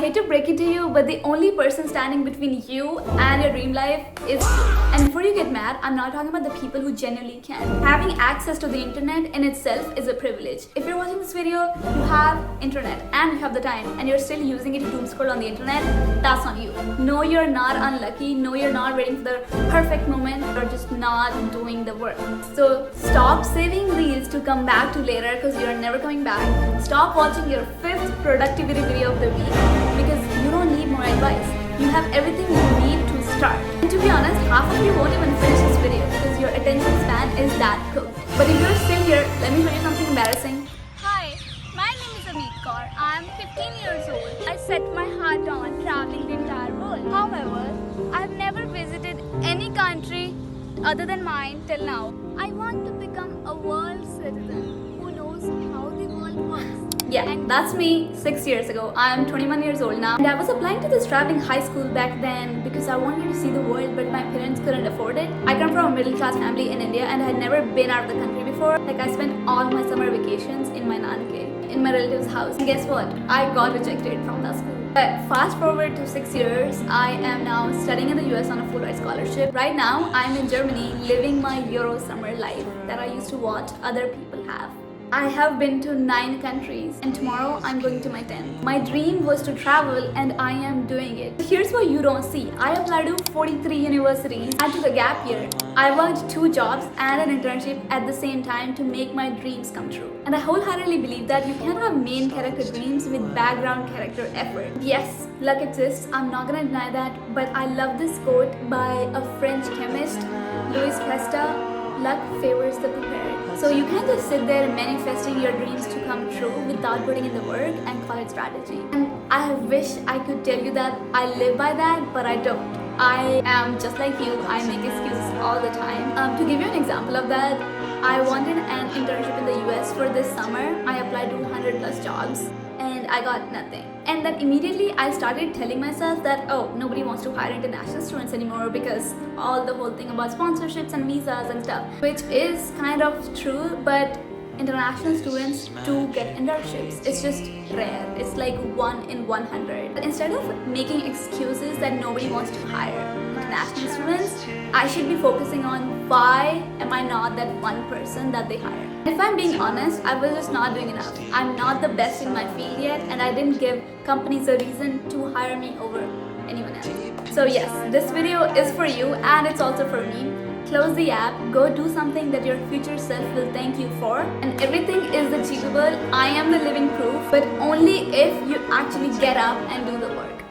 hate to break it to you, but the only person standing between you and your dream life is you. And before you get mad, I'm not talking about the people who genuinely can. Having access to the internet in itself is a privilege. If you're watching this video, you have internet and you have the time and you're still using it to doom scroll on the internet, that's on you. No, you're not unlucky. No, you're not waiting for the perfect moment. You're just not doing the work. So stop saving reels to come back to later because you're never coming back. Stop watching your 5th productivity video of the week because you don't need more advice. You have everything you need to start. And to be honest, half of you won't even finish this video because your attention span is that cooked. But if you're still here, let me show you something embarrassing. Hi, my name is Amit Kaur. I am 15 years old. I set my heart on traveling the entire world. However, I have never visited any country other than mine till now. I want to become a world citizen who knows how the world works. Yeah, that's me 6 years ago. I'm 21 years old now. And I was applying to this traveling high school back then because I wanted to see the world, but my parents couldn't afford it. I come from a middle class family in India and I had never been out of the country before. Like I spent all my summer vacations in my nanke, in my relative's house. And guess what? I got rejected from that school. But fast forward to 6 years, I am now studying in the US on a full ride scholarship. Right now, I'm in Germany living my Euro summer life that I used to watch other people have. I have been to 9 countries and tomorrow I'm going to my 10th. My dream was to travel and I am doing it. Here's what you don't see. I applied to 43 universities. I took a gap year. I worked 2 jobs and an internship at the same time to make my dreams come true. And I wholeheartedly believe that you can't have main character dreams with background character effort. Yes, luck exists. I'm not gonna deny that. But I love this quote by a French chemist, Louis Pasteur. Luck favors the prepared. So you can't just sit there manifesting your dreams to come true without putting in the work and call it strategy. And I wish I could tell you that I live by that, but I don't. I am just like you. I make excuses all the time. To give you an example of that, I wanted an internship in the US for this summer. I applied to 100 plus jobs and I got nothing. And then immediately I started telling myself that, oh, nobody wants to hire international students anymore because all the whole thing about sponsorships and visas and stuff, which is kind of true, but international students do get internships. It's just rare. It's like 1 in 100. But instead of making excuses that nobody wants to hire international students, I should be focusing on why am I not that one person that they hire. If I'm being honest, I was just not doing enough. I'm not the best in my field yet and I didn't give companies a reason to hire me over anyone else. So yes, this video is for you and it's also for me. Close the app, go do something that your future self will thank you for, and everything is achievable. I am the living proof, but only if you actually get up and do the work.